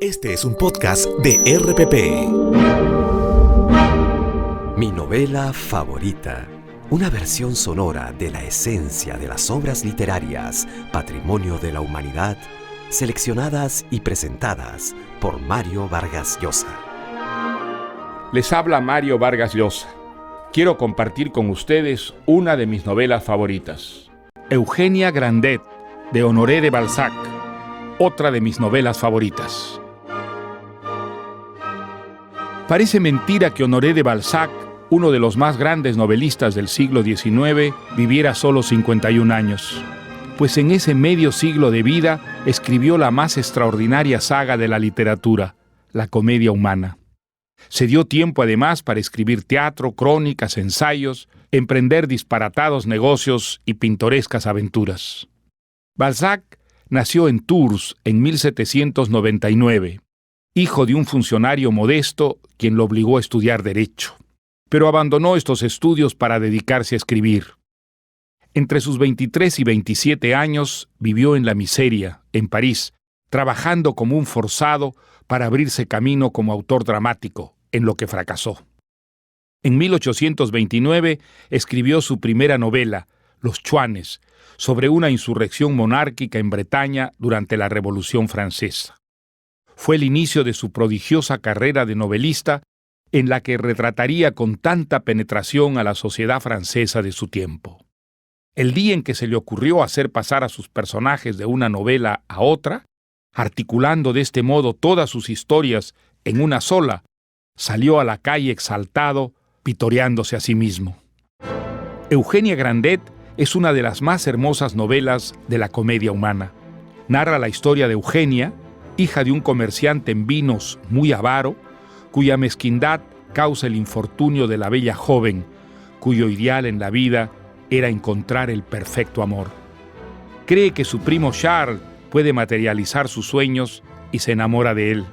Este es un podcast de RPP. Mi novela favorita. Una versión sonora de la esencia de las obras literarias, patrimonio de la humanidad, seleccionadas y presentadas por Mario Vargas Llosa. Les habla Mario Vargas Llosa. Quiero compartir con ustedes una de mis novelas favoritas. Eugenia Grandet, de Honoré de Balzac, otra de mis novelas favoritas. Parece mentira que Honoré de Balzac, uno de los más grandes novelistas del siglo XIX, viviera solo 51 años, pues en ese medio siglo de vida escribió la más extraordinaria saga de la literatura, la comedia humana. Se dio tiempo además para escribir teatro, crónicas, ensayos, emprender disparatados negocios y pintorescas aventuras. Balzac nació en Tours en 1799, hijo de un funcionario modesto quien lo obligó a estudiar Derecho, pero abandonó estos estudios para dedicarse a escribir. Entre sus 23 y 27 años vivió en la miseria, en París, trabajando como un forzado para abrirse camino como autor dramático, en lo que fracasó. En 1829 escribió su primera novela, Los Chuanes, sobre una insurrección monárquica en Bretaña durante la Revolución Francesa. Fue el inicio de su prodigiosa carrera de novelista, en la que retrataría con tanta penetración a la sociedad francesa de su tiempo. El día en que se le ocurrió hacer pasar a sus personajes de una novela a otra, articulando de este modo todas sus historias en una sola, salió a la calle exaltado, vitoreándose a sí mismo. Eugenia Grandet es una de las más hermosas novelas de la comedia humana. Narra la historia de Eugenia, hija de un comerciante en vinos muy avaro, cuya mezquindad causa el infortunio de la bella joven, cuyo ideal en la vida era encontrar el perfecto amor. Cree que su primo Charles puede materializar sus sueños y se enamora de él.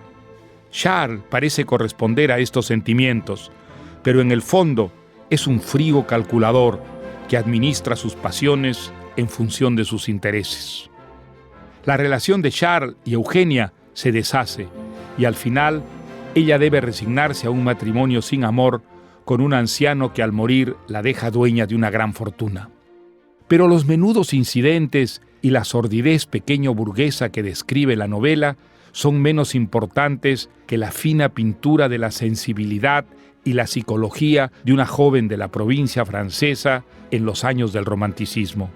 Charles parece corresponder a estos sentimientos, pero en el fondo es un frío calculador que administra sus pasiones en función de sus intereses. La relación de Charles y Eugenia se deshace y al final ella debe resignarse a un matrimonio sin amor con un anciano que al morir la deja dueña de una gran fortuna. Pero los menudos incidentes y la sordidez pequeño burguesa que describe la novela son menos importantes que la fina pintura de la sensibilidad y la psicología de una joven de la provincia francesa en los años del romanticismo.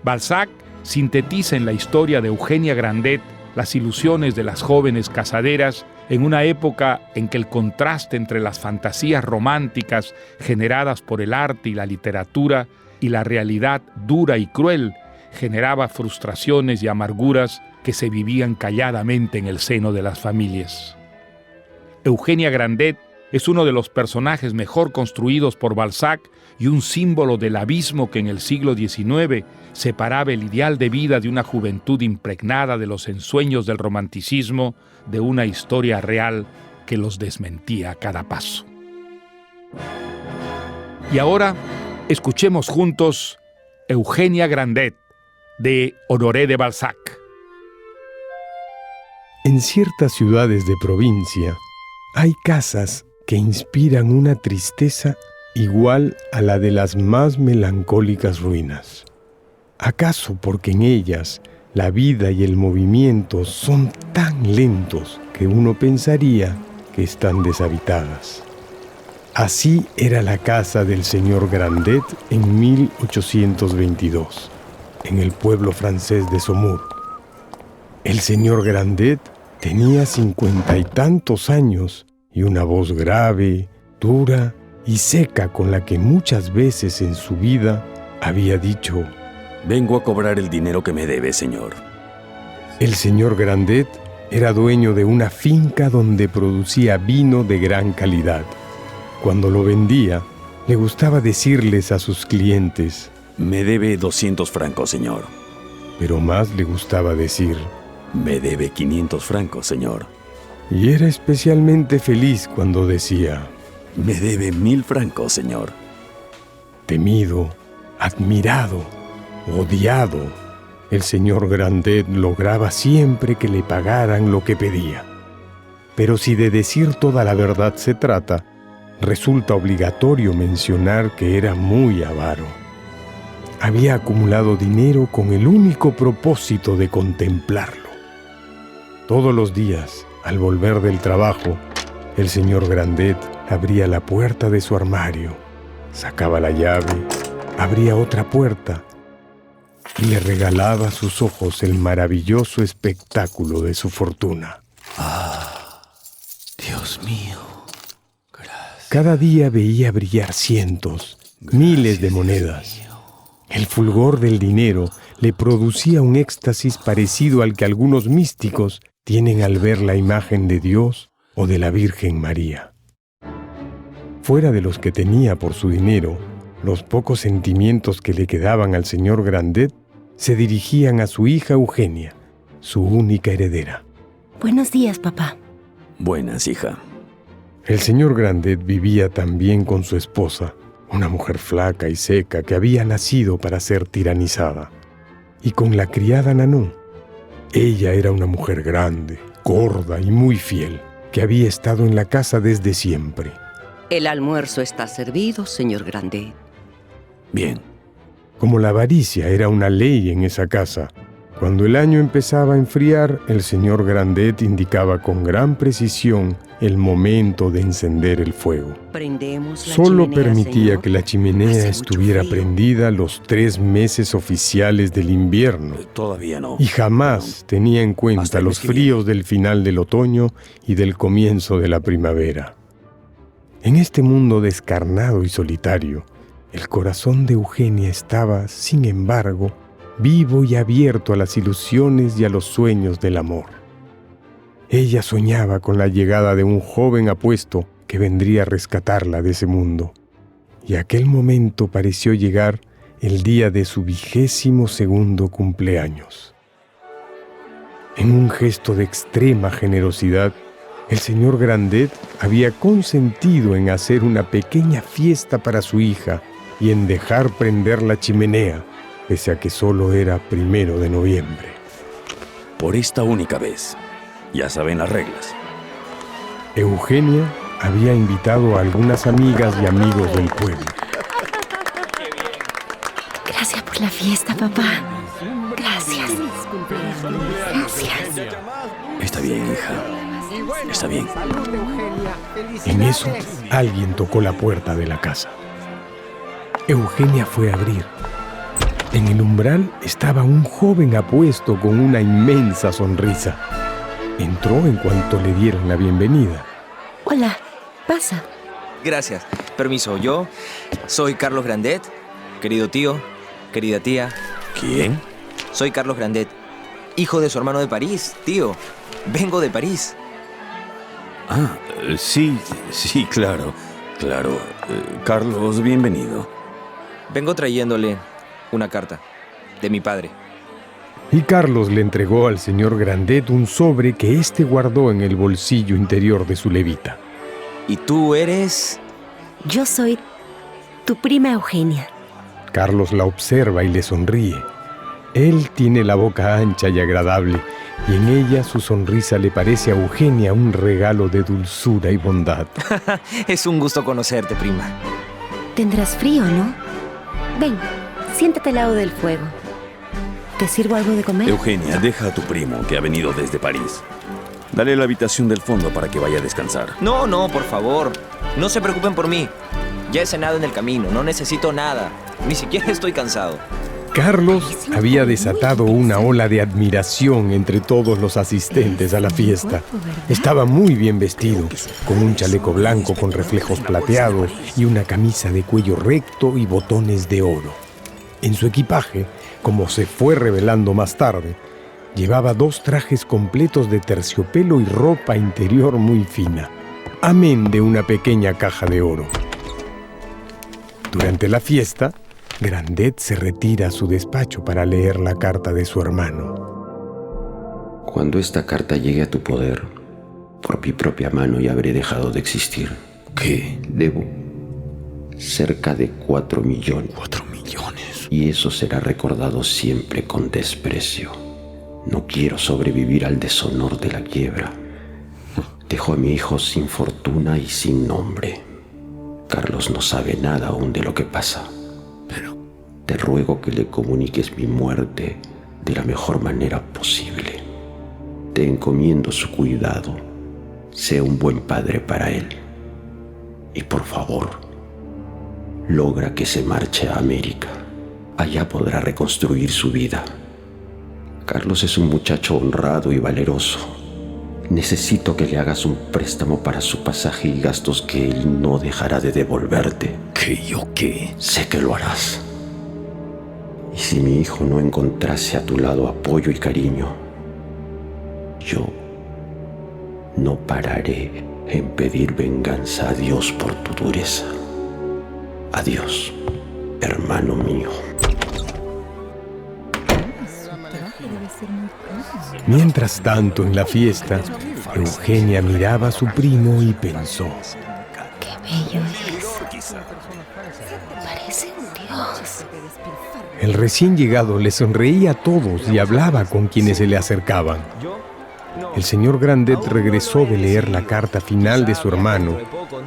Balzac sintetiza en la historia de Eugenia Grandet las ilusiones de las jóvenes casaderas en una época en que el contraste entre las fantasías románticas generadas por el arte y la literatura y la realidad dura y cruel generaba frustraciones y amarguras que se vivían calladamente en el seno de las familias. Eugenia Grandet es uno de los personajes mejor construidos por Balzac y un símbolo del abismo que en el siglo XIX separaba el ideal de vida de una juventud impregnada de los ensueños del romanticismo de una historia real que los desmentía a cada paso. Y ahora, escuchemos juntos Eugenia Grandet, de Honoré de Balzac. En ciertas ciudades de provincia hay casas que inspiran una tristeza igual a la de las más melancólicas ruinas. ¿Acaso porque en ellas la vida y el movimiento son tan lentos que uno pensaría que están deshabitadas? Así era la casa del señor Grandet en 1822, en el pueblo francés de Saumur. El señor Grandet tenía 50 y tantos años y una voz grave, dura y seca con la que muchas veces en su vida había dicho: «Vengo a cobrar el dinero que me debe, señor». El señor Grandet era dueño de una finca donde producía vino de gran calidad. Cuando lo vendía, le gustaba decirles a sus clientes: «Me debe 200 francos, señor». Pero más le gustaba decir: «Me debe 500 francos, señor». Y era especialmente feliz cuando decía: «Me debe 1000 francos, señor». Temido, admirado, odiado, el señor Grandet lograba siempre que le pagaran lo que pedía. Pero si de decir toda la verdad se trata, resulta obligatorio mencionar que era muy avaro. Había acumulado dinero con el único propósito de contemplarlo. Todos los días, al volver del trabajo, el señor Grandet abría la puerta de su armario, sacaba la llave, abría otra puerta y le regalaba a sus ojos el maravilloso espectáculo de su fortuna. Dios mío. Gracias. Cada día veía brillar cientos, miles de monedas. El fulgor del dinero le producía un éxtasis parecido al que algunos místicos tienen al ver la imagen de Dios o de la Virgen María. Fuera de los que tenía por su dinero, los pocos sentimientos que le quedaban al señor Grandet se dirigían a su hija Eugenia, su única heredera. Buenos días, papá. Buenas, hija. El señor Grandet vivía también con su esposa, una mujer flaca y seca que había nacido para ser tiranizada, y con la criada Nanon. Ella era una mujer grande, gorda y muy fiel, que había estado en la casa desde siempre. El almuerzo está servido, señor Grandet. Bien. Como la avaricia era una ley en esa casa, cuando el año empezaba a enfriar, el señor Grandet indicaba con gran precisión el momento de encender el fuego. Prendemos la Solo chimenea, permitía señor. que la chimenea Hace mucho estuviera frío. prendida los 3 meses oficiales del invierno Todavía no. y jamás tenía en cuenta Hasta el los mes que fríos del final del otoño y del comienzo de la primavera. En este mundo descarnado y solitario, el corazón de Eugenia estaba, sin embargo, vivo y abierto a las ilusiones y a los sueños del amor. Ella soñaba con la llegada de un joven apuesto que vendría a rescatarla de ese mundo. Y aquel momento pareció llegar el día de su 22º cumpleaños. En un gesto de extrema generosidad, el señor Grandet había consentido en hacer una pequeña fiesta para su hija y en dejar prender la chimenea, pese a que solo era 1 de noviembre. Por esta única vez. Ya saben las reglas. Eugenia había invitado a algunas amigas y amigos del pueblo. Gracias por la fiesta, papá. Gracias. Gracias. Está bien, hija. Está bien. En eso, alguien tocó la puerta de la casa. Eugenia fue a abrir. En el umbral estaba un joven apuesto con una inmensa sonrisa. Entró en cuanto le dieron la bienvenida. Hola, pasa. Gracias. Permiso, yo soy Carlos Grandet, querido tío, querida tía. ¿Quién? Soy Carlos Grandet, hijo de su hermano de París, tío. Vengo de París. Sí, claro. Claro. Carlos, bienvenido. Vengo trayéndole una carta de mi padre. Y Carlos le entregó al señor Grandet un sobre que éste guardó en el bolsillo interior de su levita. ¿Y tú eres? Yo soy tu prima Eugenia. Carlos la observa y le sonríe. Él tiene la boca ancha y agradable, y en ella su sonrisa le parece a Eugenia un regalo de dulzura y bondad. Es un gusto conocerte, prima. Tendrás frío, ¿no? Ven, siéntate al lado del fuego. ¿Te sirvo algo de comer? Eugenia, deja a tu primo que ha venido desde París. Dale la habitación del fondo para que vaya a descansar. No, por favor. No se preocupen por mí. Ya he cenado en el camino, no necesito nada. Ni siquiera estoy cansado. Carlos había desatado una ola de admiración entre todos los asistentes a la fiesta. Estaba muy bien vestido, con un chaleco blanco con reflejos plateados y una camisa de cuello recto y botones de oro. En su equipaje, como se fue revelando más tarde, llevaba 2 trajes completos de terciopelo y ropa interior muy fina, amén de una pequeña caja de oro. Durante la fiesta, Grandet se retira a su despacho para leer la carta de su hermano. Cuando esta carta llegue a tu poder, por mi propia mano ya habré dejado de existir. ¿Qué? Debo cerca de 4 millones. 4 millones. Y eso será recordado siempre con desprecio. No quiero sobrevivir al deshonor de la quiebra. Dejó a mi hijo sin fortuna y sin nombre. Carlos no sabe nada aún de lo que pasa. Pero te ruego que le comuniques mi muerte de la mejor manera posible. Te encomiendo su cuidado. Sé un buen padre para él. Y por favor, logra que se marche a América. Allá podrá reconstruir su vida. Carlos es un muchacho honrado y valeroso. Necesito que le hagas un préstamo para su pasaje y gastos que él no dejará de devolverte. ¿Qué yo qué? Sé que lo harás. Y si mi hijo no encontrase a tu lado apoyo y cariño, yo no pararé en pedir venganza a Dios por tu dureza. Adiós, hermano mío. Mientras tanto, en la fiesta, Eugenia miraba a su primo y pensó: ¡Qué bello es! Parece un dios. El recién llegado le sonreía a todos y hablaba con quienes se le acercaban. El señor Grandet regresó de leer la carta final de su hermano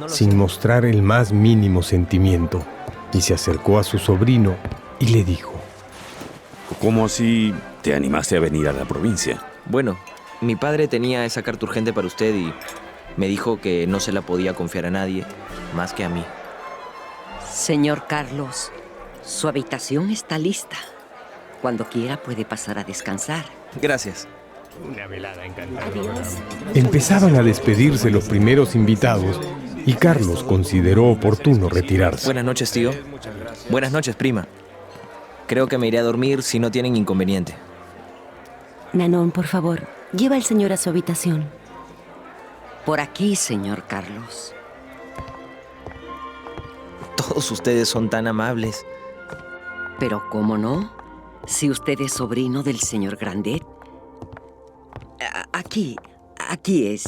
sin mostrar el más mínimo sentimiento y se acercó a su sobrino y le dijo: ¿Cómo así te animaste a venir a la provincia? Bueno, mi padre tenía esa carta urgente para usted y me dijo que no se la podía confiar a nadie más que a mí. Señor Carlos, su habitación está lista. Cuando quiera puede pasar a descansar. Gracias. Una velada encantadora. Empezaban a despedirse los primeros invitados y Carlos consideró oportuno retirarse. Buenas noches, tío. Buenas noches, prima. Creo que me iré a dormir si no tienen inconveniente. Nanon, por favor, lleva al señor a su habitación. Por aquí, señor Carlos. Todos ustedes son tan amables. Pero ¿cómo no? Si usted es sobrino del señor Grandet. Aquí es.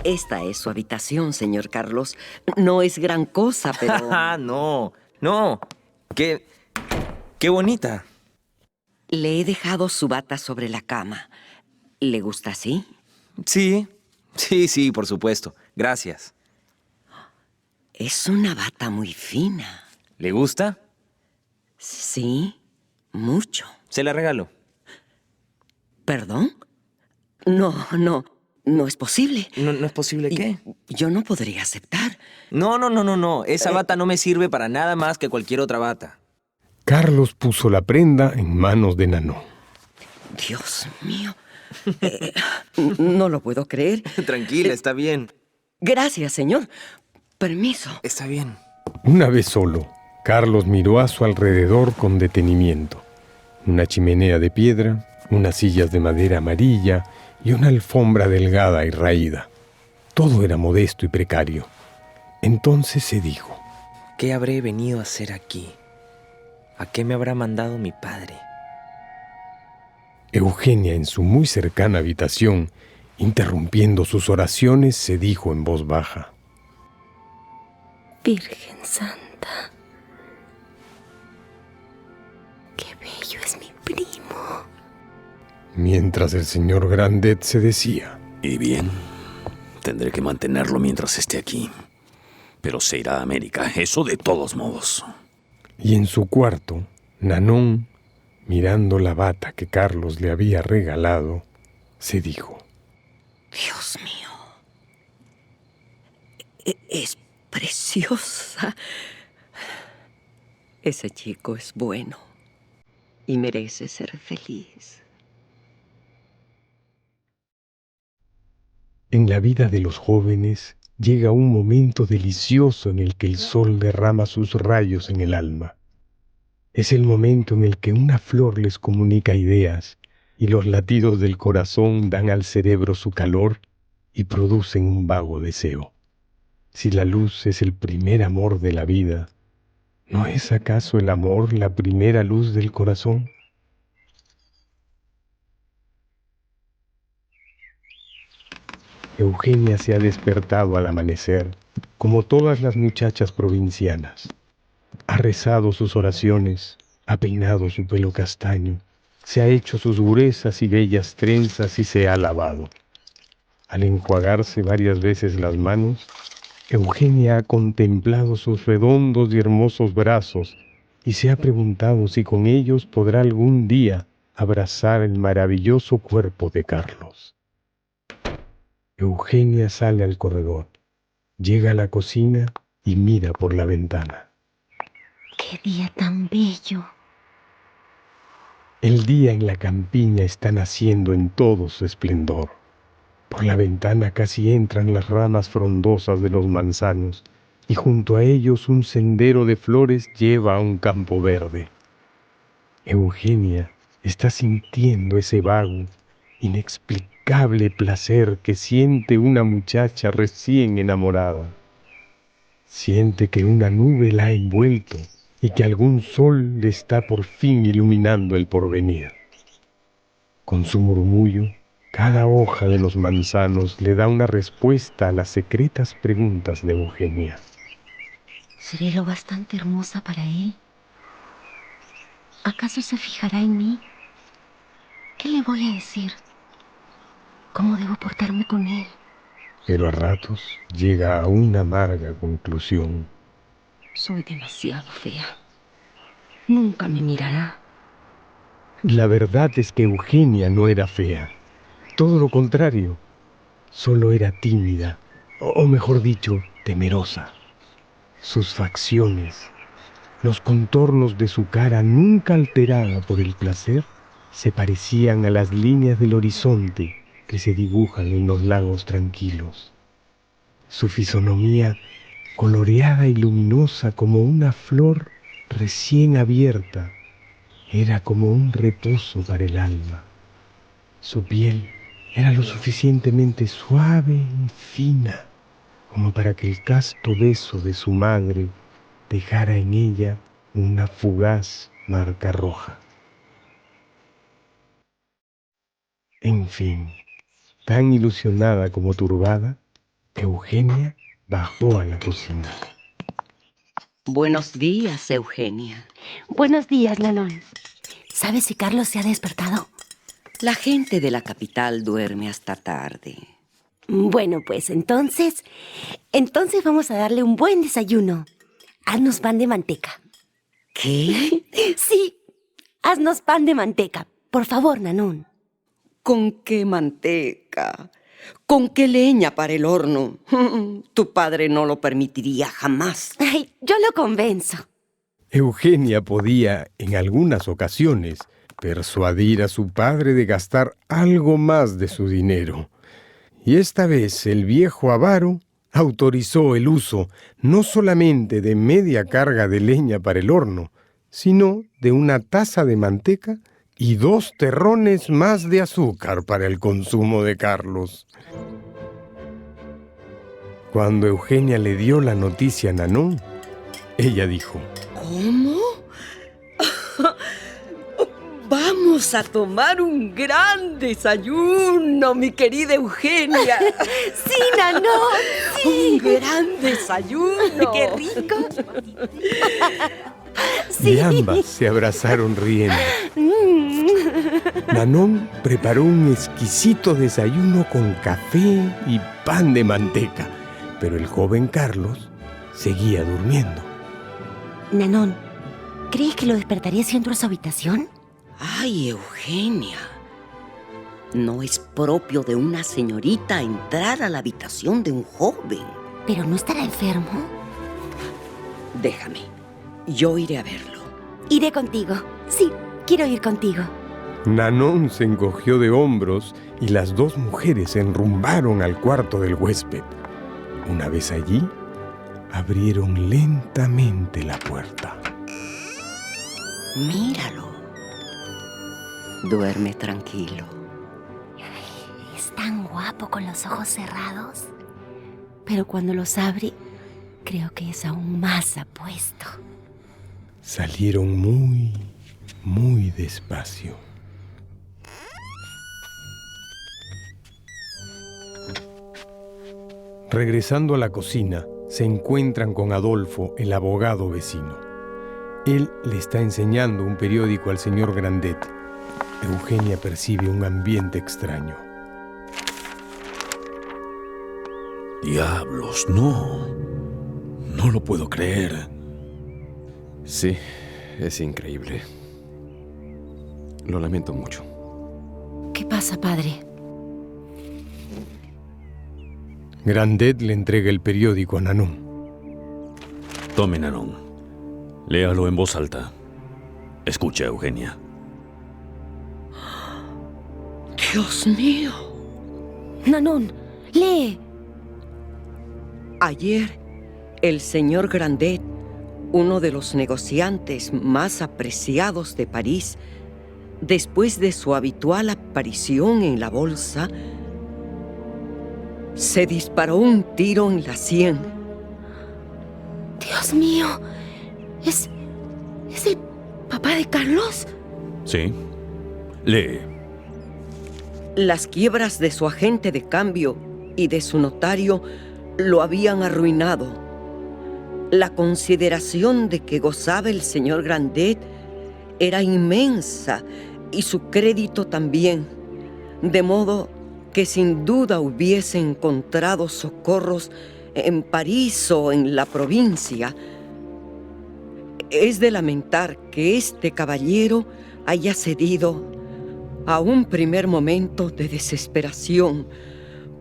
Esta es su habitación, señor Carlos. No es gran cosa, pero... No. Qué bonita. Le he dejado su bata sobre la cama. ¿Le gusta así? Sí, por supuesto. Gracias. Es una bata muy fina. ¿Le gusta? Sí, mucho. Se la regalo. ¿Perdón? No es posible. ¿No es posible qué? Yo no podría aceptar. No. Esa bata no me sirve para nada más que cualquier otra bata. Carlos puso la prenda en manos de Nanon. Dios mío. No lo puedo creer. Tranquila, está bien. Gracias, señor. Permiso. Está bien. Una vez solo, Carlos miró a su alrededor con detenimiento. Una chimenea de piedra, unas sillas de madera amarilla y una alfombra delgada y raída. Todo era modesto y precario. Entonces se dijo: ¿Qué habré venido a hacer aquí? ¿A qué me habrá mandado mi padre? Eugenia, en su muy cercana habitación, interrumpiendo sus oraciones, se dijo en voz baja: Virgen Santa, qué bello es mi primo. Mientras el señor Grandet se decía: Y bien, tendré que mantenerlo mientras esté aquí. Pero se irá a América, eso de todos modos. Y en su cuarto, Nanon, mirando la bata que Carlos le había regalado, se dijo: Dios mío. Es preciosa. Ese chico es bueno y merece ser feliz. En la vida de los jóvenes llega un momento delicioso en el que el sol derrama sus rayos en el alma. Es el momento en el que una flor les comunica ideas y los latidos del corazón dan al cerebro su calor y producen un vago deseo. Si la luz es el primer amor de la vida, ¿no es acaso el amor la primera luz del corazón? Eugenia se ha despertado al amanecer, como todas las muchachas provincianas. Ha rezado sus oraciones, ha peinado su pelo castaño, se ha hecho sus gruesas y bellas trenzas y se ha lavado. Al enjuagarse varias veces las manos, Eugenia ha contemplado sus redondos y hermosos brazos y se ha preguntado si con ellos podrá algún día abrazar el maravilloso cuerpo de Carlos. Eugenia sale al corredor, llega a la cocina y mira por la ventana. ¡Qué día tan bello! El día en la campiña está naciendo en todo su esplendor. Por la ventana casi entran las ramas frondosas de los manzanos y junto a ellos un sendero de flores lleva a un campo verde. Eugenia está sintiendo ese vago, inexplicable placer que siente una muchacha recién enamorada. Siente que una nube la ha envuelto y que algún sol le está por fin iluminando el porvenir. Con su murmullo, cada hoja de los manzanos le da una respuesta a las secretas preguntas de Eugenia. ¿Seré lo bastante hermosa para él? ¿Acaso se fijará en mí? ¿Qué le voy a decir? ¿Cómo debo portarme con él? Pero a ratos llega a una amarga conclusión. Soy demasiado fea. Nunca me mirará. La verdad es que Eugenia no era fea. Todo lo contrario. Solo era tímida, o mejor dicho, temerosa. Sus facciones, los contornos de su cara nunca alterada por el placer, se parecían a las líneas del horizonte que se dibujan en los lagos tranquilos. Su fisonomía, coloreada y luminosa como una flor recién abierta, era como un reposo para el alma. Su piel era lo suficientemente suave y fina como para que el casto beso de su madre dejara en ella una fugaz marca roja. En fin, tan ilusionada como turbada, Eugenia bajó a la cocina. Buenos días, Eugenia. Buenos días, Nanon. ¿Sabes si Carlos se ha despertado? La gente de la capital duerme hasta tarde. Bueno, pues entonces vamos a darle un buen desayuno. Haznos pan de manteca. ¿Qué? Sí, haznos pan de manteca. Por favor, Nanon. ¿Con qué manteca? ¿Con qué leña para el horno? Tu padre no lo permitiría jamás. Ay, yo lo convenzo. Eugenia podía, en algunas ocasiones, persuadir a su padre de gastar algo más de su dinero. Y esta vez el viejo avaro autorizó el uso no solamente de media carga de leña para el horno, sino de una taza de manteca y 2 terrones más de azúcar para el consumo de Carlos. Cuando Eugenia le dio la noticia a Nanon, ella dijo: ¿Cómo? Vamos a tomar un gran desayuno, mi querida Eugenia. Sí, Nanon, sí. Un gran desayuno. ¡Qué rico! Sí. Y ambas se abrazaron riendo. Nanon preparó un exquisito desayuno con café y pan de manteca, pero el joven Carlos seguía durmiendo. Nanon, ¿crees que lo despertaría si entro a su habitación? Ay, Eugenia. No es propio de una señorita entrar a la habitación de un joven. ¿Pero no estará enfermo? Déjame. Yo iré a verlo. Iré contigo. Sí, quiero ir contigo. Nanon se encogió de hombros y las 2 mujeres se enrumbaron al cuarto del huésped. Una vez allí, abrieron lentamente la puerta. Míralo. Duerme tranquilo. Es tan guapo con los ojos cerrados. Pero cuando los abre, creo que es aún más apuesto. Salieron muy, muy despacio. Regresando a la cocina, se encuentran con Adolfo, el abogado vecino. Él le está enseñando un periódico al señor Grandet. Eugenia percibe un ambiente extraño. Diablos, no. No lo puedo creer. Sí, es increíble. Lo lamento mucho. ¿Qué pasa, padre? Grandet le entrega el periódico a Nanon. Tome, Nanon. Léalo en voz alta. Escucha, Eugenia. Dios mío. Nanon, lee. Ayer, el señor Grandet, uno de los negociantes más apreciados de París, después de su habitual aparición en la bolsa, se disparó un tiro en la sien. Dios mío, ¿es el papá de Carlos? Sí. Lee. Las quiebras de su agente de cambio y de su notario lo habían arruinado. La consideración de que gozaba el señor Grandet era inmensa y su crédito también, de modo que sin duda hubiese encontrado socorros en París o en la provincia. Es de lamentar que este caballero haya cedido a un primer momento de desesperación,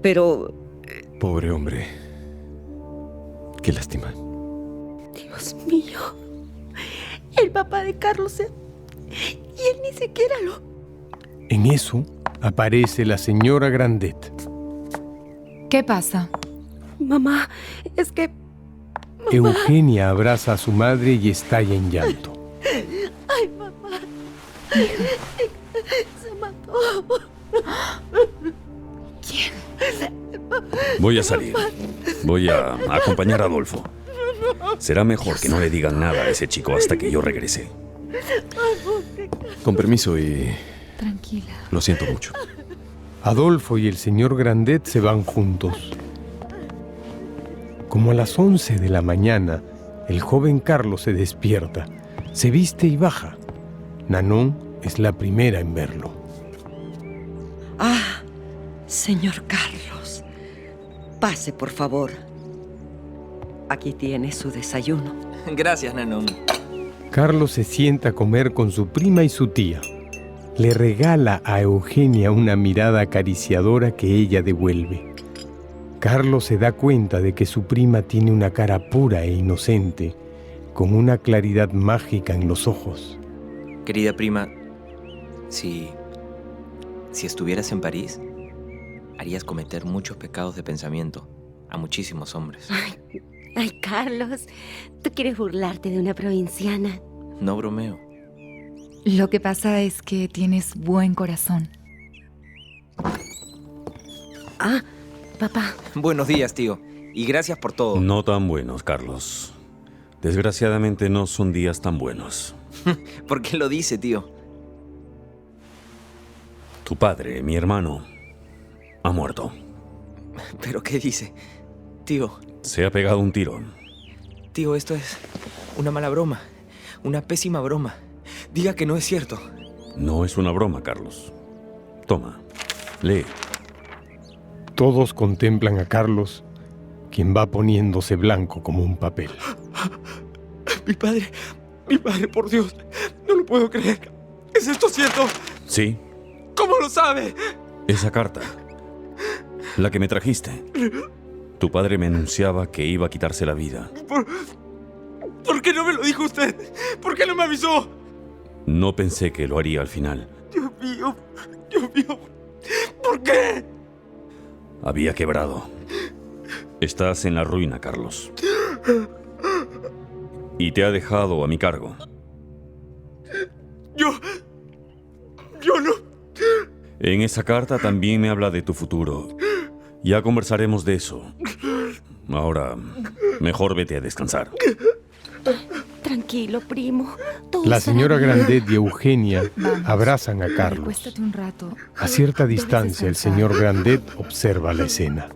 pero... Pobre hombre. Qué lástima. Dios mío, el papá de Carlos y él ni siquiera lo... En eso aparece la señora Grandet. ¿Qué pasa? Mamá, es que... Mamá. Eugenia abraza a su madre y estalla en llanto. Ay, mamá. Se mató. ¿Quién? Voy a salir. Voy a acompañar a Adolfo. Será mejor que no le digan nada a ese chico hasta que yo regrese. Con permiso y... Tranquila. Lo siento mucho. Adolfo y el señor Grandet se van juntos. Como a las 11 de la mañana, el joven Carlos se despierta, se viste y baja. Nanon es la primera en verlo. Ah, señor Carlos, pase por favor. Aquí tiene su desayuno. Gracias, Nanon. Carlos se sienta a comer con su prima y su tía. Le regala a Eugenia una mirada acariciadora que ella devuelve. Carlos se da cuenta de que su prima tiene una cara pura e inocente, con una claridad mágica en los ojos. Querida prima, si estuvieras en París, harías cometer muchos pecados de pensamiento a muchísimos hombres. Ay, Carlos, tú quieres burlarte de una provinciana. No bromeo. Lo que pasa es que tienes buen corazón. Ah, papá. Buenos días, tío. Y gracias por todo. No tan buenos, Carlos. Desgraciadamente no son días tan buenos. ¿Por qué lo dice, tío? Tu padre, mi hermano, ha muerto. ¿Pero qué dice? Tío. Se ha pegado un tiro. Tío, esto es una mala broma. Una pésima broma. Diga que no es cierto. No es una broma, Carlos. Toma, lee. Todos contemplan a Carlos, quien va poniéndose blanco como un papel. Mi padre, por Dios, no lo puedo creer. ¿Es esto cierto? Sí. ¿Cómo lo sabe? Esa carta, la que me trajiste. Tu padre me anunciaba que iba a quitarse la vida. ¿Por qué no me lo dijo usted? ¿Por qué no me avisó? No pensé que lo haría al final. Dios mío, ¿por qué? Había quebrado. Estás en la ruina, Carlos. Y te ha dejado a mi cargo. Yo no... En esa carta también me habla de tu futuro. Ya conversaremos de eso. Ahora, mejor vete a descansar. Tranquilo, primo. La señora Grandet y Eugenia abrazan a Carlos. Recuéstate un rato. A cierta distancia, el señor Grandet observa la escena.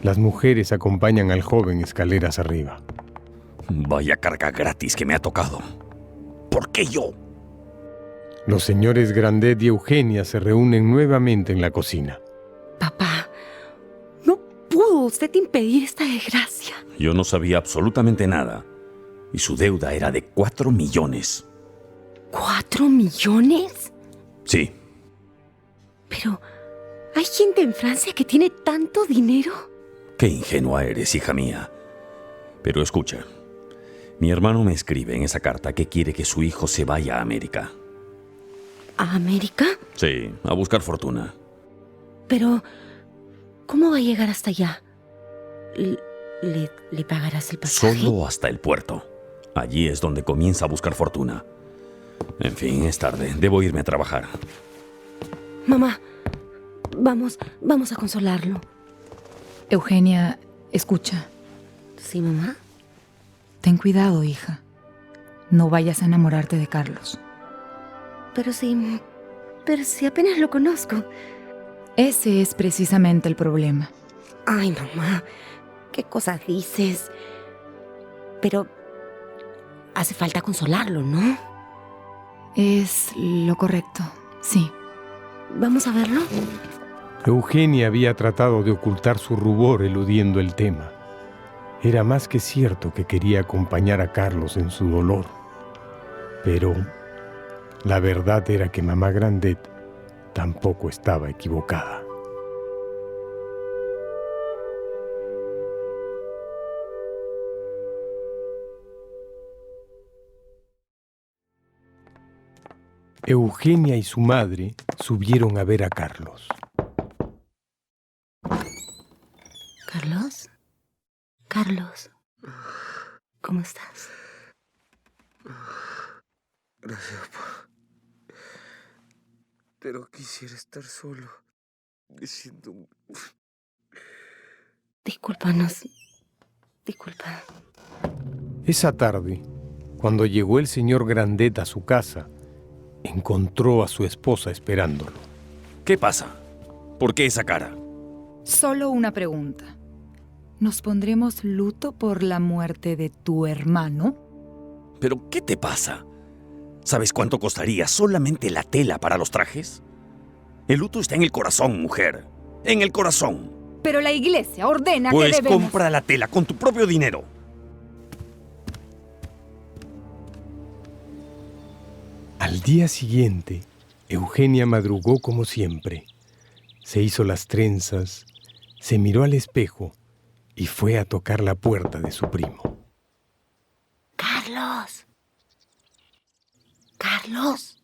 Las mujeres acompañan al joven escaleras arriba. Vaya carga gratis que me ha tocado. ¿Por qué yo? Los señores Grandet y Eugenia se reúnen nuevamente en la cocina. Papá, no pudo usted impedir esta desgracia? Yo no sabía absolutamente nada. Y su deuda era de 4 millones. ¿4 millones? Sí. Pero, ¿hay gente en Francia que tiene tanto dinero? Qué ingenua eres, hija mía. Pero escucha, mi hermano me escribe en esa carta que quiere que su hijo se vaya a América. ¿A América? Sí, a buscar fortuna. Pero, ¿cómo va a llegar hasta allá? ¿Le pagarás el pasaje? Solo hasta el puerto. Allí es donde comienza a buscar fortuna. En fin, es tarde. Debo irme a trabajar. Mamá, vamos a consolarlo. Eugenia, escucha. ¿Sí, mamá? Ten cuidado, hija. No vayas a enamorarte de Carlos. Pero si apenas lo conozco. Ese es precisamente el problema. Ay, mamá, ¿qué cosas dices? Pero hace falta consolarlo, ¿no? Es lo correcto, sí. ¿Vamos a verlo? Eugenia había tratado de ocultar su rubor eludiendo el tema. Era más que cierto que quería acompañar a Carlos en su dolor. Pero la verdad era que mamá Grandet tampoco estaba equivocada. Eugenia y su madre subieron a ver a Carlos. ¿Carlos? Carlos, ¿cómo estás? Gracias, papá. Pero quisiera estar solo. Me siento... Discúlpanos. Disculpa. Esa tarde, cuando llegó el señor Grandet a su casa, encontró a su esposa esperándolo. ¿Qué pasa? ¿Por qué esa cara? Solo una pregunta. ¿Nos pondremos luto por la muerte de tu hermano? ¿Pero qué te pasa? ¿Sabes cuánto costaría solamente la tela para los trajes? El luto está en el corazón, mujer. En el corazón. Pero la iglesia ordena que Pues debemos... compra la tela con tu propio dinero. Al día siguiente, Eugenia madrugó como siempre. Se hizo las trenzas, se miró al espejo y fue a tocar la puerta de su primo. ¡Carlos! ¡Carlos!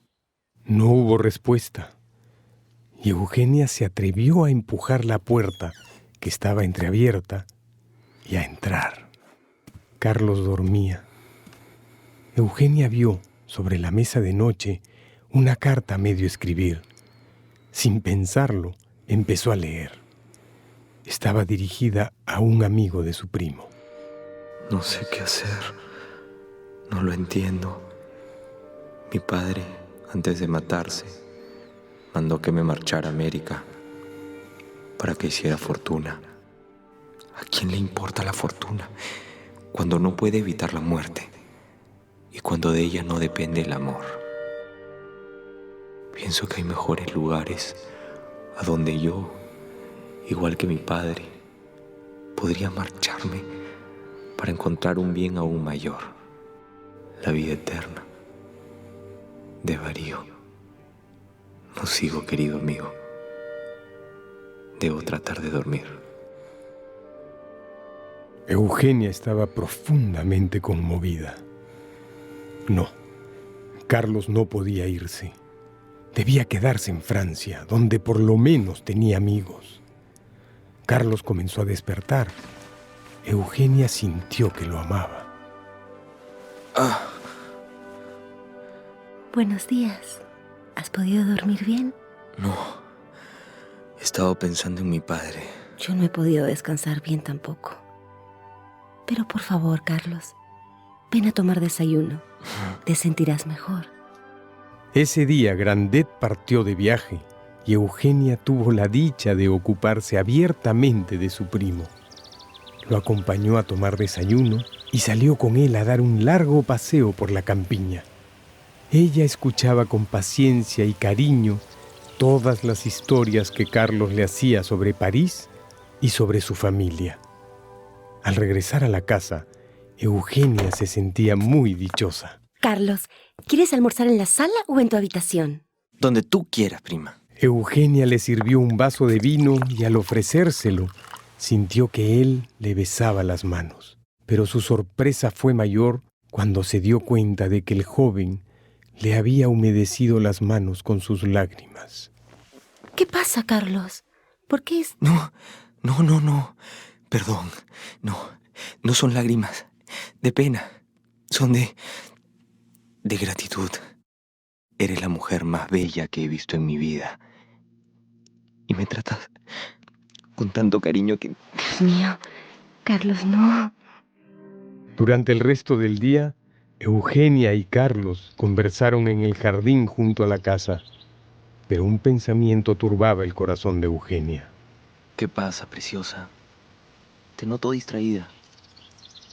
No hubo respuesta. Y Eugenia se atrevió a empujar la puerta, que estaba entreabierta, y a entrar. Carlos dormía. Eugenia vio sobre la mesa de noche una carta a medio escribir. Sin pensarlo, empezó a leer. Estaba dirigida a un amigo de su primo. No sé qué hacer. No lo entiendo. Mi padre, antes de matarse, mandó que me marchara a América para que hiciera fortuna. ¿A quién le importa la fortuna cuando no puede evitar la muerte y cuando de ella no depende el amor? Pienso que hay mejores lugares a donde yo, igual que mi padre, podría marcharme para encontrar un bien aún mayor, la vida eterna. De Darío. No sigo, querido amigo. Debo tratar de dormir. Eugenia estaba profundamente conmovida. No, Carlos no podía irse. Debía quedarse en Francia, donde por lo menos tenía amigos. Carlos comenzó a despertar. Eugenia sintió que lo amaba. Buenos días. ¿Has podido dormir bien? No. He estado pensando en mi padre. Yo no he podido descansar bien tampoco. Pero por favor, Carlos, ven a tomar desayuno. Te sentirás mejor. Ese día Grandet partió de viaje y Eugenia tuvo la dicha de ocuparse abiertamente de su primo. Lo acompañó a tomar desayuno y salió con él a dar un largo paseo por la campiña. Ella escuchaba con paciencia y cariño todas las historias que Carlos le hacía sobre París y sobre su familia. Al regresar a la casa, Eugenia se sentía muy dichosa. Carlos, ¿quieres almorzar en la sala o en tu habitación? Donde tú quieras, prima. Eugenia le sirvió un vaso de vino y al ofrecérselo, sintió que él le besaba las manos. Pero su sorpresa fue mayor cuando se dio cuenta de que el joven le había humedecido las manos con sus lágrimas. ¿Qué pasa, Carlos? ¿Por qué es...? No. Perdón. No son lágrimas de pena. Son de gratitud. Eres la mujer más bella que he visto en mi vida. Y me tratas con tanto cariño que... Dios mío, Carlos, no. Durante el resto del día, Eugenia y Carlos conversaron en el jardín junto a la casa, pero un pensamiento turbaba el corazón de Eugenia. ¿Qué pasa, preciosa? Te noto distraída.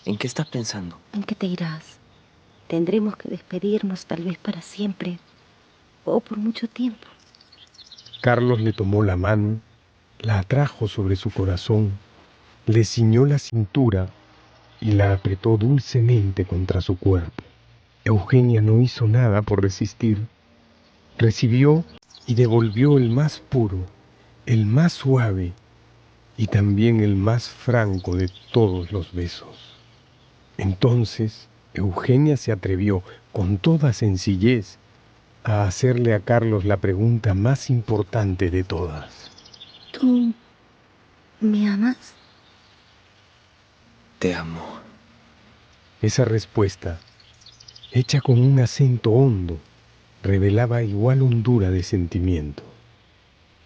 ¿En qué estás pensando? ¿En qué te irás? Tendremos que despedirnos tal vez para siempre o por mucho tiempo. Carlos le tomó la mano, la atrajo sobre su corazón, le ciñó la cintura y la apretó dulcemente contra su cuerpo. Eugenia no hizo nada por resistir. Recibió y devolvió el más puro, el más suave y también el más franco de todos los besos. Entonces, Eugenia se atrevió, con toda sencillez, a hacerle a Carlos la pregunta más importante de todas. ¿Tú me amas? Te amo. Esa respuesta, hecha con un acento hondo, revelaba igual hondura de sentimiento.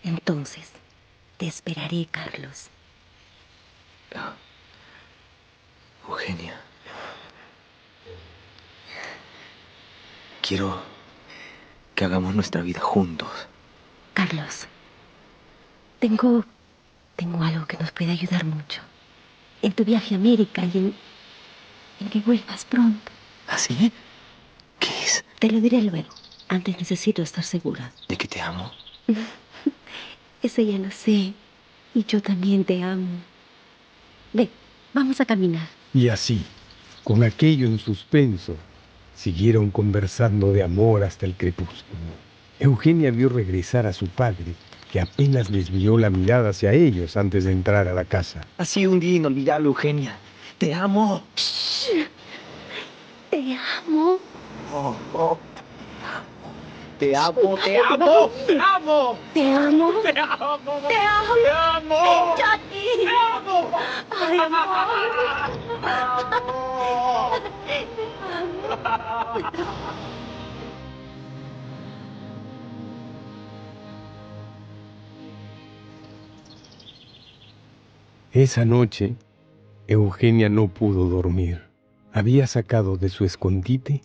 Entonces, te esperaré, Carlos. Eugenia. Quiero que hagamos nuestra vida juntos. Carlos, tengo algo que nos puede ayudar mucho. En tu viaje a América y en que vuelvas pronto. ¿Ah, sí? ¿Qué es? Te lo diré luego. Antes necesito estar segura. ¿De que te amo? Eso ya lo sé. Y yo también te amo. Ven, vamos a caminar. Y así, con aquello en suspenso, siguieron conversando de amor hasta el crepúsculo. Eugenia vio regresar a su padre, que apenas desvió la mirada hacia ellos antes de entrar a la casa. Ha sido un día inolvidable, Eugenia. Te amo. Te amo. Te amo, te amo, te amo. Te amo. Te amo. Te amo. Te amo. Johnny. Te amo. Ay, Esa noche, Eugenia no pudo dormir. Había sacado de su escondite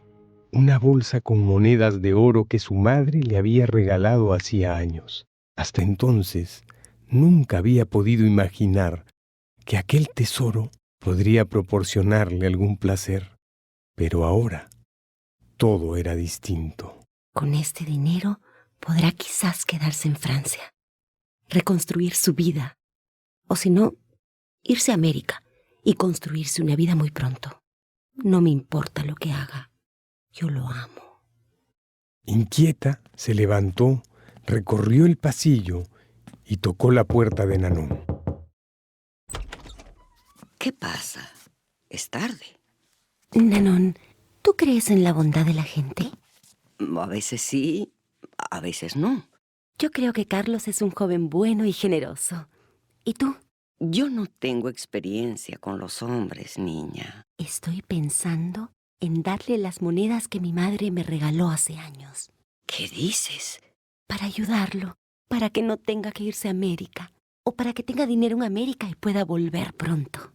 una bolsa con monedas de oro que su madre le había regalado hacía años. Hasta entonces, nunca había podido imaginar que aquel tesoro podría proporcionarle algún placer. Pero ahora, todo era distinto. Con este dinero podrá quizás quedarse en Francia, reconstruir su vida, o si no, irse a América y construirse una vida muy pronto. No me importa lo que haga, yo lo amo. Inquieta, se levantó, recorrió el pasillo y tocó la puerta de Nanon. ¿Qué pasa? Es tarde. Nanon, ¿tú crees en la bondad de la gente? A veces sí, a veces no. Yo creo que Carlos es un joven bueno y generoso. ¿Y tú? Yo no tengo experiencia con los hombres, niña. Estoy pensando en darle las monedas que mi madre me regaló hace años. ¿Qué dices? Para ayudarlo, para que no tenga que irse a América, o para que tenga dinero en América y pueda volver pronto.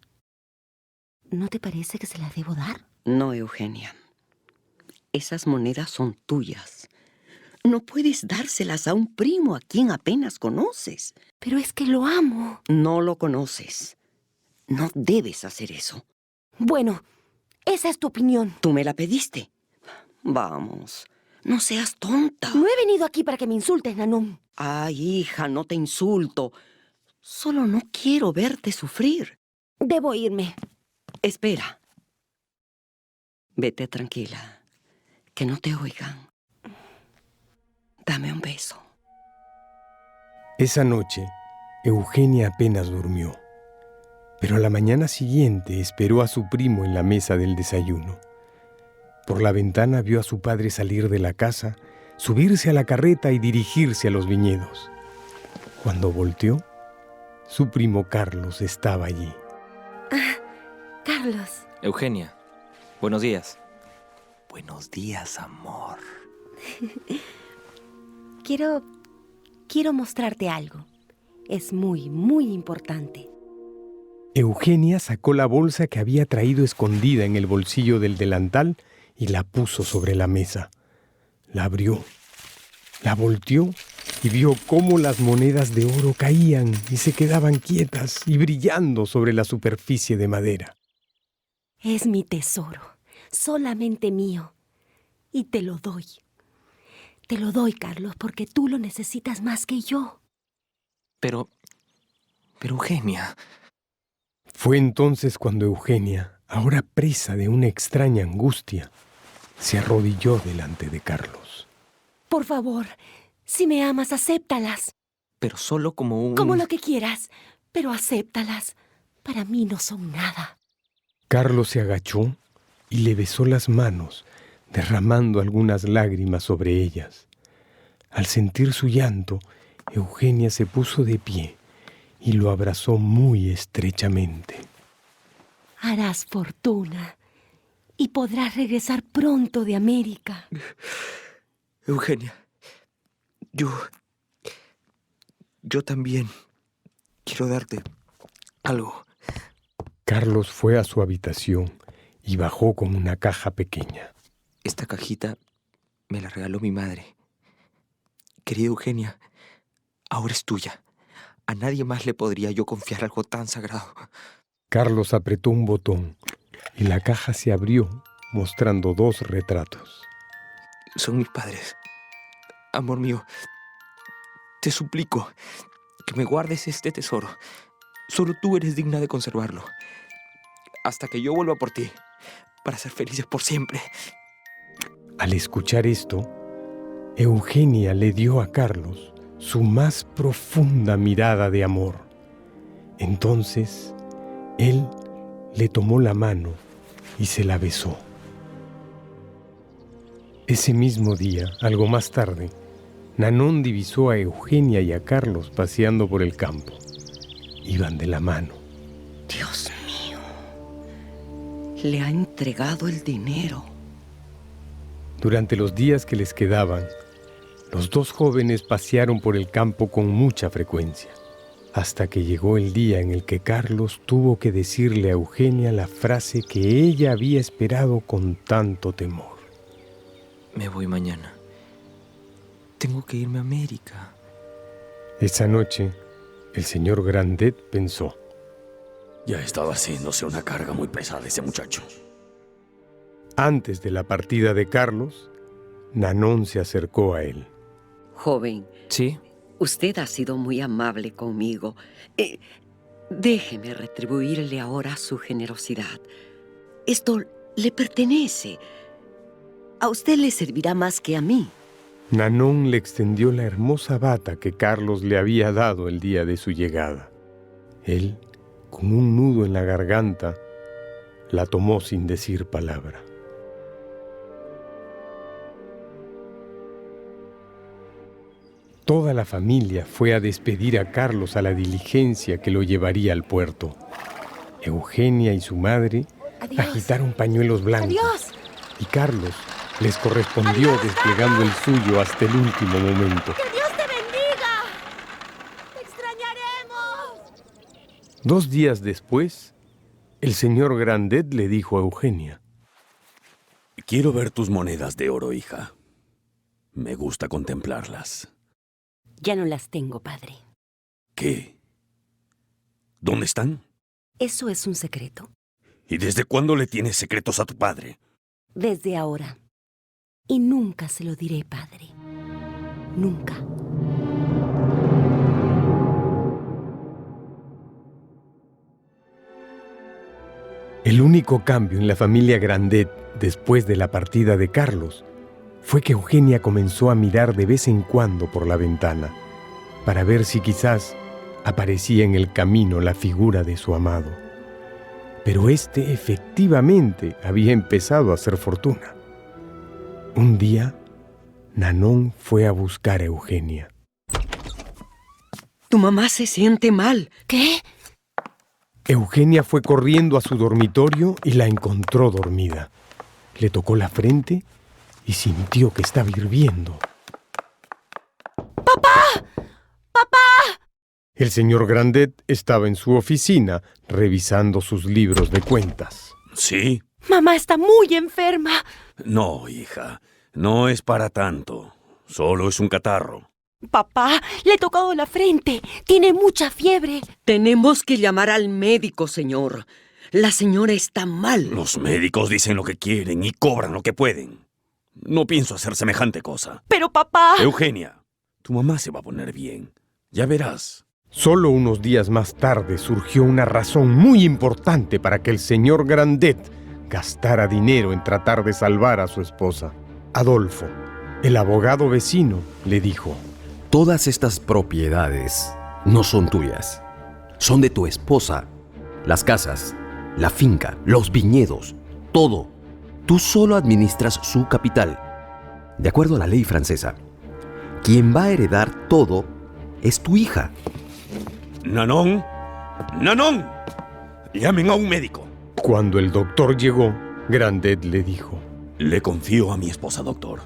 ¿No te parece que se las debo dar? No, Eugenia. Esas monedas son tuyas. No puedes dárselas a un primo a quien apenas conoces. Pero es que lo amo. No lo conoces. No debes hacer eso. Bueno, esa es tu opinión. Tú me la pediste. Vamos, no seas tonta. No he venido aquí para que me insultes, Nanon. Ay, hija, no te insulto. Solo no quiero verte sufrir. Debo irme. Espera. Vete tranquila. Que no te oigan. Dame un beso. Esa noche, Eugenia apenas durmió. Pero a la mañana siguiente esperó a su primo en la mesa del desayuno. Por la ventana vio a su padre salir de la casa, subirse a la carreta y dirigirse a los viñedos. Cuando volteó, su primo Carlos estaba allí. Carlos. Eugenia, buenos días. Buenos días, amor. Quiero mostrarte algo. Es muy, muy importante. Eugenia sacó la bolsa que había traído escondida en el bolsillo del delantal y la puso sobre la mesa. La abrió, la volteó y vio cómo las monedas de oro caían y se quedaban quietas y brillando sobre la superficie de madera. Es mi tesoro, solamente mío. Y te lo doy. Te lo doy, Carlos, porque tú lo necesitas más que yo. Pero Eugenia... Fue entonces cuando Eugenia, ahora presa de una extraña angustia, se arrodilló delante de Carlos. Por favor, si me amas, acéptalas. Pero solo como un... Como lo que quieras, pero acéptalas. Para mí no son nada. Carlos se agachó y le besó las manos, derramando algunas lágrimas sobre ellas. Al sentir su llanto, Eugenia se puso de pie y lo abrazó muy estrechamente. Harás fortuna y podrás regresar pronto de América. Eugenia, yo también quiero darte algo. Carlos fue a su habitación y bajó con una caja pequeña. Esta cajita me la regaló mi madre. Querida Eugenia, ahora es tuya. A nadie más le podría yo confiar algo tan sagrado. Carlos apretó un botón y la caja se abrió, mostrando 2 retratos. Son mis padres. Amor mío, te suplico que me guardes este tesoro. Solo tú eres digna de conservarlo. Hasta que yo vuelva por ti, para ser felices por siempre. Al escuchar esto, Eugenia le dio a Carlos su más profunda mirada de amor. Entonces, él le tomó la mano y se la besó. Ese mismo día, algo más tarde, Nanón divisó a Eugenia y a Carlos paseando por el campo. Iban de la mano. Dios mío, le ha entregado el dinero. Durante los días que les quedaban, los 2 jóvenes pasearon por el campo con mucha frecuencia, hasta que llegó el día en el que Carlos tuvo que decirle a Eugenia la frase que ella había esperado con tanto temor. Me voy mañana. Tengo que irme a América. Esa noche, el señor Grandet pensó: Ya estaba haciéndose una carga muy pesada ese muchacho. Antes de la partida de Carlos, Nanón se acercó a él. Joven. ¿Sí? Usted ha sido muy amable conmigo. Déjeme retribuirle ahora su generosidad. Esto le pertenece. A usted le servirá más que a mí. Nanón le extendió la hermosa bata que Carlos le había dado el día de su llegada. Él, con un nudo en la garganta, la tomó sin decir palabra. Toda la familia fue a despedir a Carlos a la diligencia que lo llevaría al puerto. Eugenia y su madre agitaron pañuelos blancos. ¡Adiós! Y Carlos les correspondió desplegando el suyo hasta el último momento. ¡Que Dios te bendiga! ¡Te extrañaremos! 2 días después, el señor Grandet le dijo a Eugenia: Quiero ver tus monedas de oro, hija. Me gusta contemplarlas. Ya no las tengo, padre. ¿Qué? ¿Dónde están? Eso es un secreto. ¿Y desde cuándo le tienes secretos a tu padre? Desde ahora. Y nunca se lo diré, padre. Nunca. El único cambio en la familia Grandet después de la partida de Carlos fue que Eugenia comenzó a mirar de vez en cuando por la ventana para ver si quizás aparecía en el camino la figura de su amado. Pero este efectivamente había empezado a hacer fortuna. Un día, Nanon fue a buscar a Eugenia. Tu mamá se siente mal. ¿Qué? Eugenia fue corriendo a su dormitorio y la encontró dormida. Le tocó la frente y sintió que estaba hirviendo. ¡Papá! ¡Papá! El señor Grandet estaba en su oficina revisando sus libros de cuentas. ¿Sí? Mamá está muy enferma. No, hija, no es para tanto. Solo es un catarro. Papá, le he tocado la frente. Tiene mucha fiebre. Tenemos que llamar al médico, señor. La señora está mal. Los médicos dicen lo que quieren y cobran lo que pueden. No pienso hacer semejante cosa. Pero papá... Eugenia, tu mamá se va a poner bien. Ya verás. Solo unos días más tarde surgió una razón muy importante para que el señor Grandet gastara dinero en tratar de salvar a su esposa. Adolfo, el abogado vecino, le dijo: Todas estas propiedades no son tuyas. Son de tu esposa. Las casas, la finca, los viñedos, todo. Tú solo administras su capital. De acuerdo a la ley francesa, quien va a heredar todo es tu hija. ¡Nanon! ¡Nanon! ¡Llamen a un médico! Cuando el doctor llegó, Grandet le dijo: Le confío a mi esposa, doctor.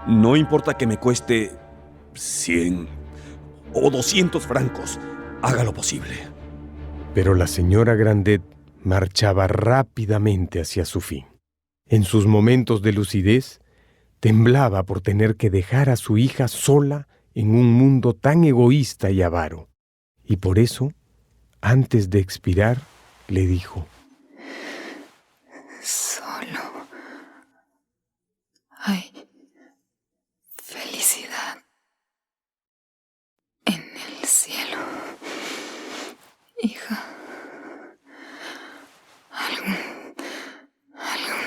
No importa que me cueste 100 o 200 francos. Haga lo posible. Pero la señora Grandet marchaba rápidamente hacia su fin. En sus momentos de lucidez, temblaba por tener que dejar a su hija sola en un mundo tan egoísta y avaro. Y por eso, antes de expirar, le dijo: Solo hay felicidad en el cielo. Hija, algún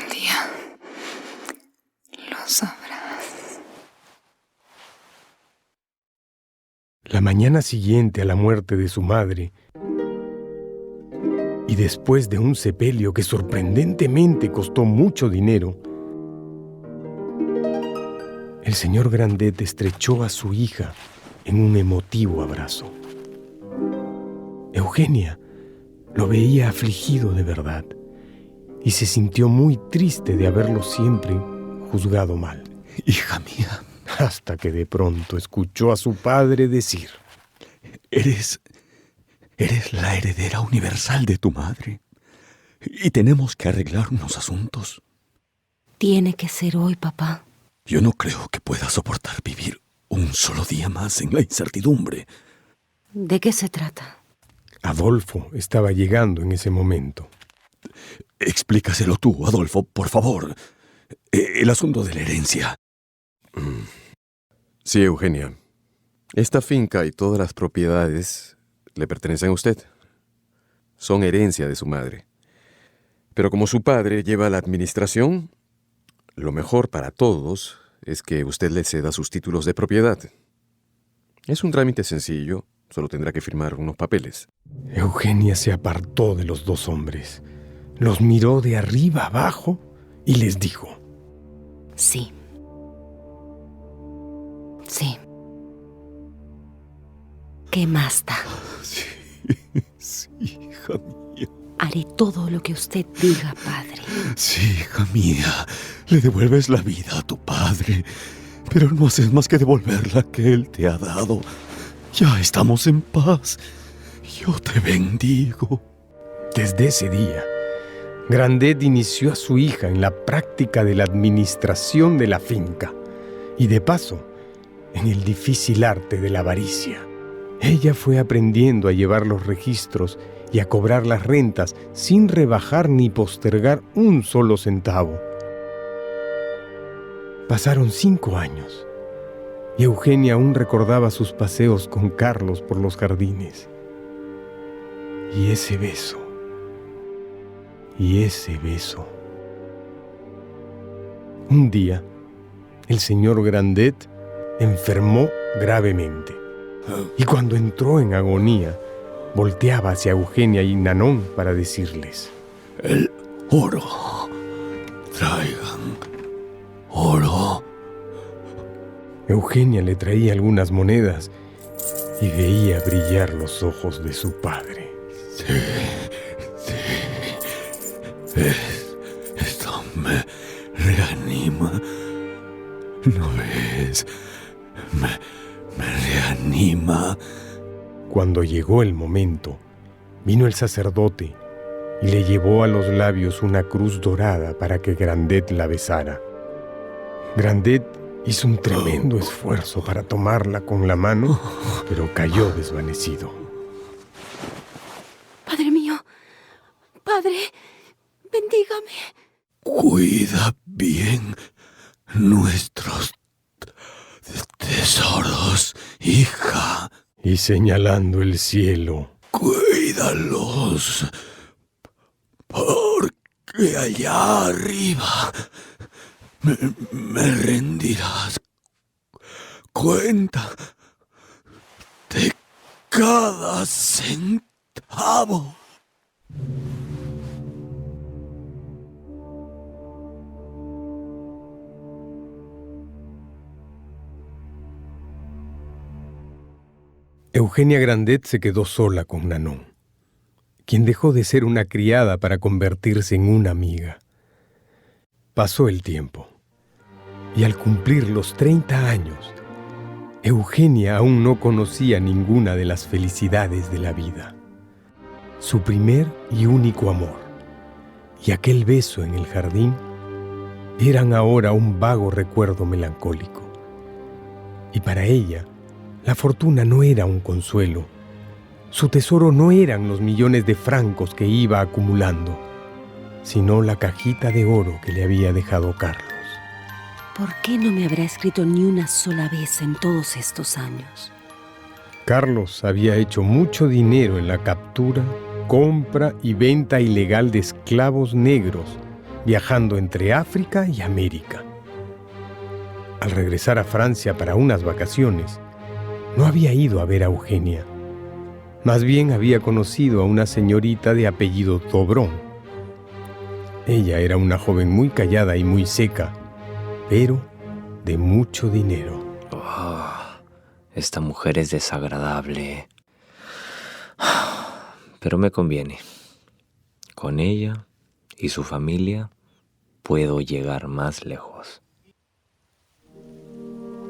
día lo sabrás. La mañana siguiente a la muerte de su madre, y después de un sepelio que sorprendentemente costó mucho dinero, el señor Grandet estrechó a su hija en un emotivo abrazo. Eugenia lo veía afligido de verdad y se sintió muy triste de haberlo siempre juzgado mal. Hija mía. Hasta que de pronto escuchó a su padre decir: Eres la heredera universal de tu madre. Y tenemos que arreglar unos asuntos. Tiene que ser hoy, papá. Yo no creo que pueda soportar vivir un solo día más en la incertidumbre. ¿De qué se trata? Adolfo estaba llegando en ese momento. Explícaselo tú, Adolfo, por favor. El asunto de la herencia. Sí, Eugenia. Esta finca y todas las propiedades le pertenecen a usted. Son herencia de su madre. Pero como su padre lleva la administración, lo mejor para todos es que usted le ceda sus títulos de propiedad. Es un trámite sencillo, solo tendrá que firmar unos papeles. Eugenia se apartó de los dos hombres, los miró de arriba abajo y les dijo: Sí. Sí. ¿Qué más da? Sí, hija mía. Haré todo lo que usted diga, padre. Sí, hija mía. Le devuelves la vida a tu padre, pero no haces más que devolver la que él te ha dado. Ya estamos en paz. Yo te bendigo. Desde ese día, Grandet inició a su hija en la práctica de la administración de la finca y, de paso, en el difícil arte de la avaricia. Ella fue aprendiendo a llevar los registros y a cobrar las rentas sin rebajar ni postergar un solo centavo. Pasaron 5 años y Eugenia aún recordaba sus paseos con Carlos por los jardines. Y ese beso, y ese beso. Un día, el señor Grandet enfermó gravemente y cuando entró en agonía, volteaba hacia Eugenia y Nanon para decirles: el oro. Traigan oro. Eugenia le traía algunas monedas y veía brillar los ojos de su padre. Sí. Esto me reanima. ¿No ves? Me reanima. Cuando llegó el momento, vino el sacerdote y le llevó a los labios una cruz dorada para que Grandet la besara. Grandet hizo un tremendo esfuerzo para tomarla con la mano, pero cayó desvanecido. Padre mío, Padre, bendígame. Cuida bien nuestros tesoros, hija. Y señalando el cielo: cuídalos, porque allá arriba me rendirás cuenta de cada centavo. Eugenia Grandet se quedó sola con Nanon, quien dejó de ser una criada para convertirse en una amiga. Pasó el tiempo, y al cumplir los 30 años, Eugenia aún no conocía ninguna de las felicidades de la vida. Su primer y único amor, y aquel beso en el jardín, eran ahora un vago recuerdo melancólico. Y para ella, la fortuna no era un consuelo. Su tesoro no eran los millones de francos que iba acumulando, sino la cajita de oro que le había dejado Carlos. ¿Por qué no me habrá escrito ni una sola vez en todos estos años? Carlos había hecho mucho dinero en la captura, compra y venta ilegal de esclavos negros, viajando entre África y América. Al regresar a Francia para unas vacaciones, no había ido a ver a Eugenia. Más bien había conocido a una señorita de apellido Dobrón. Ella era una joven muy callada y muy seca, pero de mucho dinero. Esta mujer es desagradable. Pero me conviene. Con ella y su familia puedo llegar más lejos.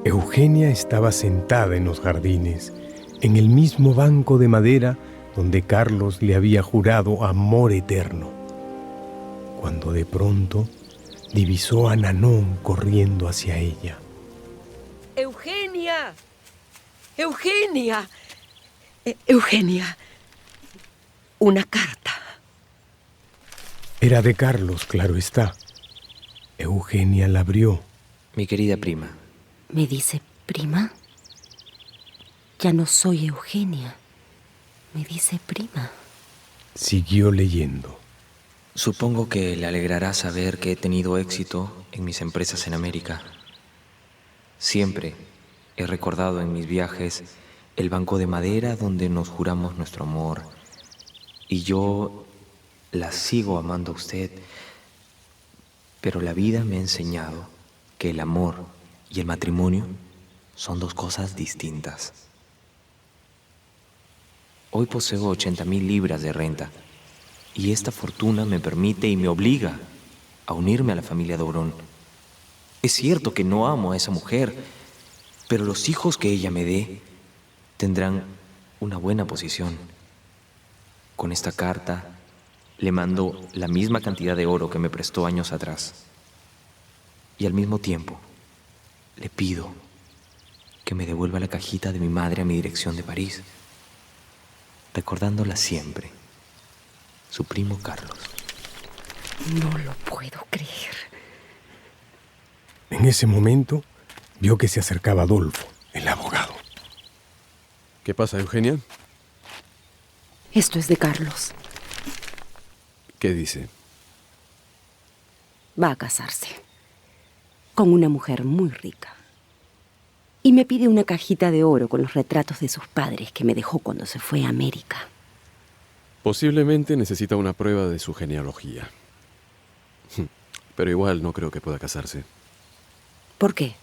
Eugenia estaba sentada en los jardines, en el mismo banco de madera donde Carlos le había jurado amor eterno, cuando de pronto divisó a Nanon corriendo hacia ella. ¡Eugenia! ¡Eugenia! ¡Eugenia! Una carta. Era de Carlos, claro está. Eugenia la abrió. Mi querida prima. ¿Me dice prima? Ya no soy Eugenia. Me dice prima. Siguió leyendo. Supongo que le alegrará saber que he tenido éxito en mis empresas en América. Siempre he recordado en mis viajes el banco de madera donde nos juramos nuestro amor. Y yo la sigo amando a usted. Pero la vida me ha enseñado que el amor y el matrimonio son dos cosas distintas. Hoy poseo 80,000 libras de renta y esta fortuna me permite y me obliga a unirme a la familia Dobrón. Es cierto que no amo a esa mujer, pero los hijos que ella me dé tendrán una buena posición. Con esta carta le mando la misma cantidad de oro que me prestó años atrás. Y al mismo tiempo, le pido que me devuelva la cajita de mi madre a mi dirección de París, recordándola siempre, su primo Carlos. No lo puedo creer. En ese momento, vio que se acercaba Adolfo, el abogado. ¿Qué pasa, Eugenia? Esto es de Carlos. ¿Qué dice? va a casarse con una mujer muy rica. Y me pide una cajita de oro con los retratos de sus padres que me dejó cuando se fue a América. Posiblemente necesita una prueba de su genealogía. Pero igual no creo que pueda casarse. ¿Por qué?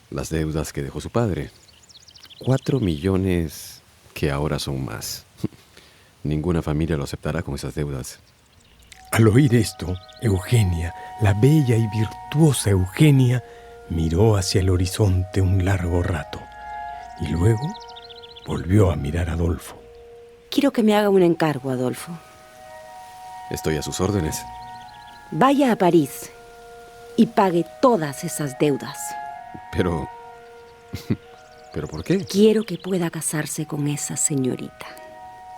Las deudas que dejó su padre. 4 millones que ahora son más. Ninguna familia lo aceptará con esas deudas. Al oír esto, Eugenia, la bella y virtuosa Eugenia, miró hacia el horizonte un largo rato y luego volvió a mirar a Adolfo. Quiero que me haga un encargo, Adolfo. Estoy a sus órdenes. Vaya a París y pague todas esas deudas. Pero... ¿Pero por qué? Quiero que pueda casarse con esa señorita.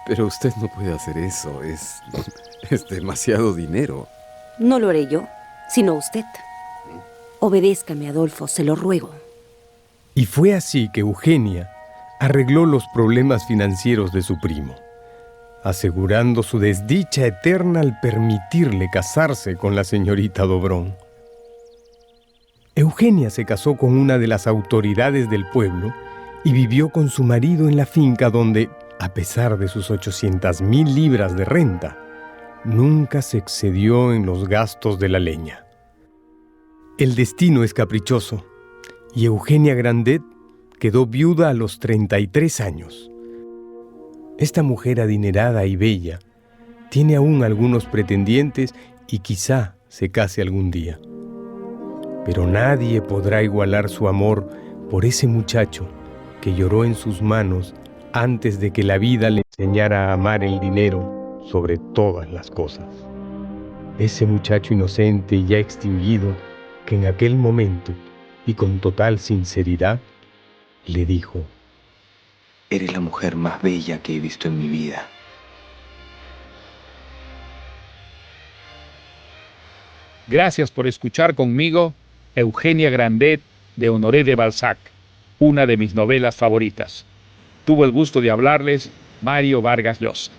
Pero usted no puede hacer eso. Es demasiado dinero. No lo haré yo, sino usted. Obedézcame, Adolfo, se lo ruego. Y fue así que Eugenia arregló los problemas financieros de su primo, asegurando su desdicha eterna al permitirle casarse con la señorita Dobrón. Eugenia se casó con una de las autoridades del pueblo y vivió con su marido en la finca donde, a pesar de sus 800,000 libras de renta, nunca se excedió en los gastos de la leña. El destino es caprichoso y Eugenia Grandet quedó viuda a los 33 años. Esta mujer adinerada y bella tiene aún algunos pretendientes y quizá se case algún día. Pero nadie podrá igualar su amor por ese muchacho que lloró en sus manos antes de que la vida le enseñara a amar el dinero sobre todas las cosas. Ese muchacho inocente y ya extinguido que en aquel momento y con total sinceridad le dijo: Eres la mujer más bella que he visto en mi vida. Gracias por escuchar conmigo Eugenia Grandet de Honoré de Balzac, una de mis novelas favoritas. Tuvo el gusto de hablarles Mario Vargas Llosa.